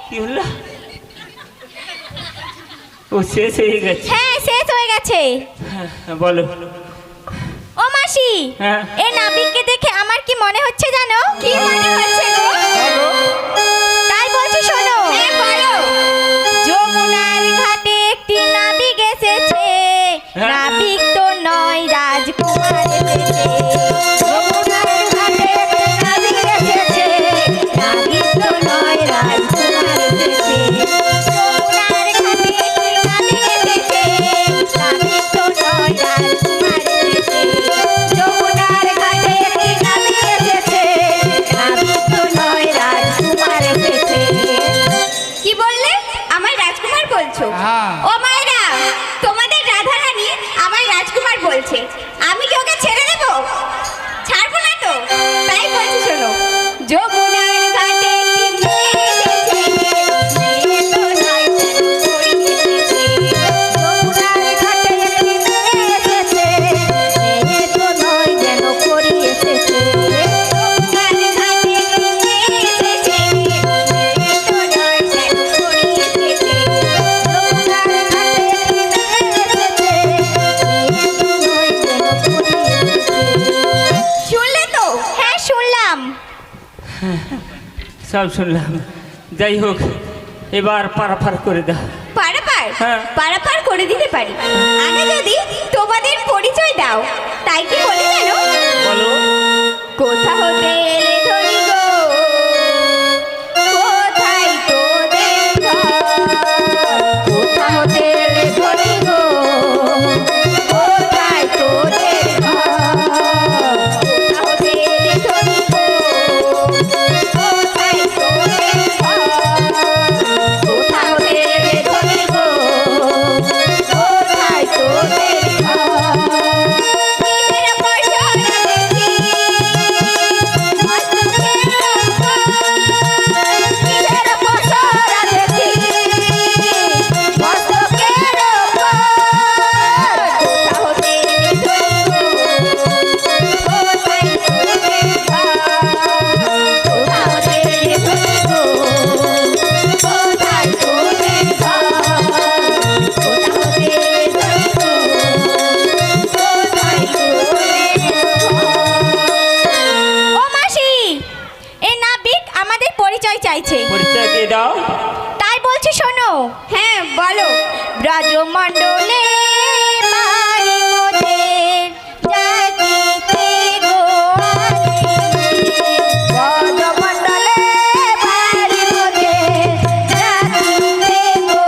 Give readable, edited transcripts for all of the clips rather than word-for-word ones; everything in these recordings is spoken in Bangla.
কি হলো? ও শেষ হয়ে গেছে। হ্যাঁ শেষ হয়ে গেছে। হ্যাঁ, বলো। ও মাসি, হ্যাঁ। এই নাবিককে দেখে আমার কি মনে হচ্ছে জানো? কি মনে হচ্ছে গো? তাই বলছি শোনো। হ্যাঁ বলো। যমুনার ঘাটে একটি নাবিক এসেছে। হ্যাঁ। নাবিক তো নয়, রাজকুমার এসেছে। যমুনার ঘাটে একটি নাবিক এসেছে। নাবিক তো নয়, রাজকুমার এসেছে। যমুনার ঘাটে একটি নাবিক এসেছে। নাবিক তো নয়, রাজকুমার এসেছে। যমুনার ঘাটে একটি নাবিক এসেছে। নাবিক তো নয়, রাজকুমার এসেছে। কি বললে? আমার রাজকুমার বলছো? হ্যাঁ। ও মায়েরা, তোমাদের রাধারানী আমার রাজকুমার বলছে। আমি কি ওকে ছেড়ে দেব? ছাড়বো না তো। তাই বলছি শোনো। যমুনার ঘাটে একটি মেয়ে এসেছে। মেয়ে তো নয়, পরী এসেছে। যমুনার ঘাটে একটি মেয়ে এসেছে। মেয়ে তো নয়, যেন পরী এসেছে। যমুনার ঘাটে একটি মেয়ে এসেছে। মেয়ে তো নয়, যেন পরী এসেছে। যমুনার ঘাটে একটি মেয়ে এসেছে। মেয়ে তো নয়, যেন পরী এসেছে। শুনলে তো? হ্যাঁ শুনলাম। সব শুনলাম। যাই হোক, এবার পারাপার করে দাও। পারাপার? হ্যাঁ। পারাপার করে দিতে পারি। আগে যদি তোমাদের পরিচয় দাও। তাই কি বলে জানো? বলো। কোথা হতে এলে ধনী গো? কোথায় তোদের ঘর? কোথা হতে এলে ধনী গো? কোথায় তোদের ঘর? কোথা হতে এলে ধনী গো? কোথায় তোদের ঘর? কোথা হতে এলে ধনী গো? কোথায় তোদের ঘর? কিসের উপর চড়া দেখি? মস্তকের উপর। কিসের উপর চড়া দেখি? মস্তকের উপর। কোথা হতে এলে ধনী গো? কোথায় তোদের ঘর? কোথা হতে এলে ধনী গো? কোথায় তোদের ঘর? কোথা হতে এলে ধনী গো? কোথায় তোদের ঘর? ও মাসি, এই নাবিক আমাদের পরিচয় চাইছে। পরিচয় দিয়ে দাও। তাই বলছি শোনো। হ্যাঁ বলো। ব্রজমণ্ডলে বাড়ি মোদের, জাতিতে গো আলিঙ্গি। ব্রজমণ্ডলে বাড়ি মোদের, জাতিতে গো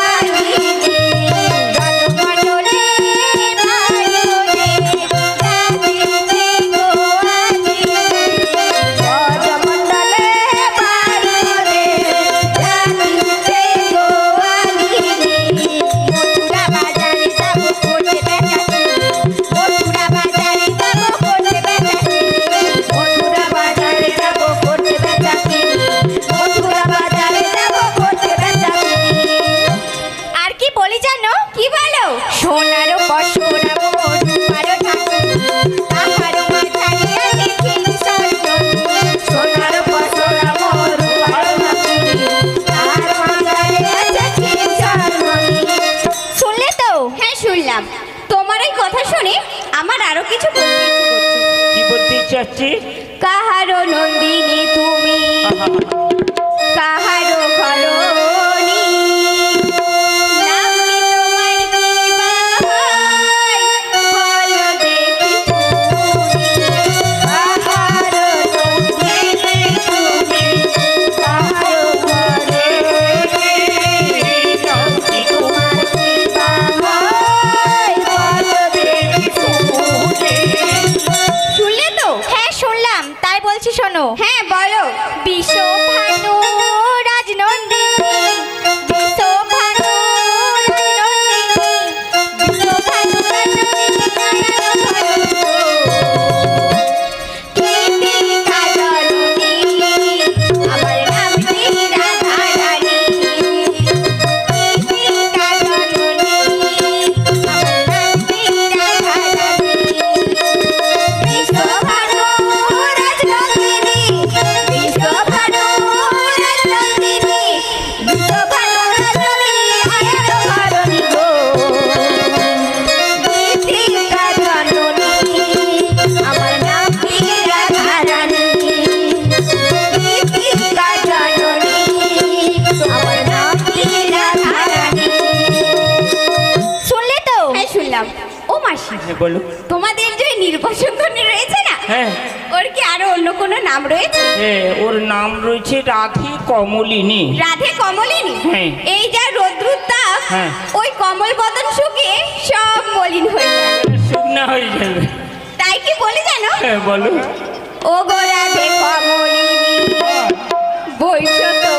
আলিঙ্গি। ব্রজমণ্ডলে বাড়ি মোদের, জাতিতে গো আলিঙ্গি। ব্রজমণ্ডলে বাড়ি মোদের, জাতিতে গো আলিঙ্গি। মথুরা বাজারে বলো। তোমাদের যে নির্বাচন রয়েছে না, হ্যাঁ ওর কি আরো অন্য কোনো নাম রয়েছে? ওর নাম রয়েছে রাধে কমলিনী। রাধে কমলিনী? হ্যাঁ। এই যা রৌদ্রুর তাপ, হ্যাঁ। ওই কমল বদন শুকিয়ে সব মলিন হয়ে যায়। শুকনা হয়ে যাবে। তাই কি বলি জানো? হ্যাঁ বলো। ও গো রাধে কমলিনী বৈশ তো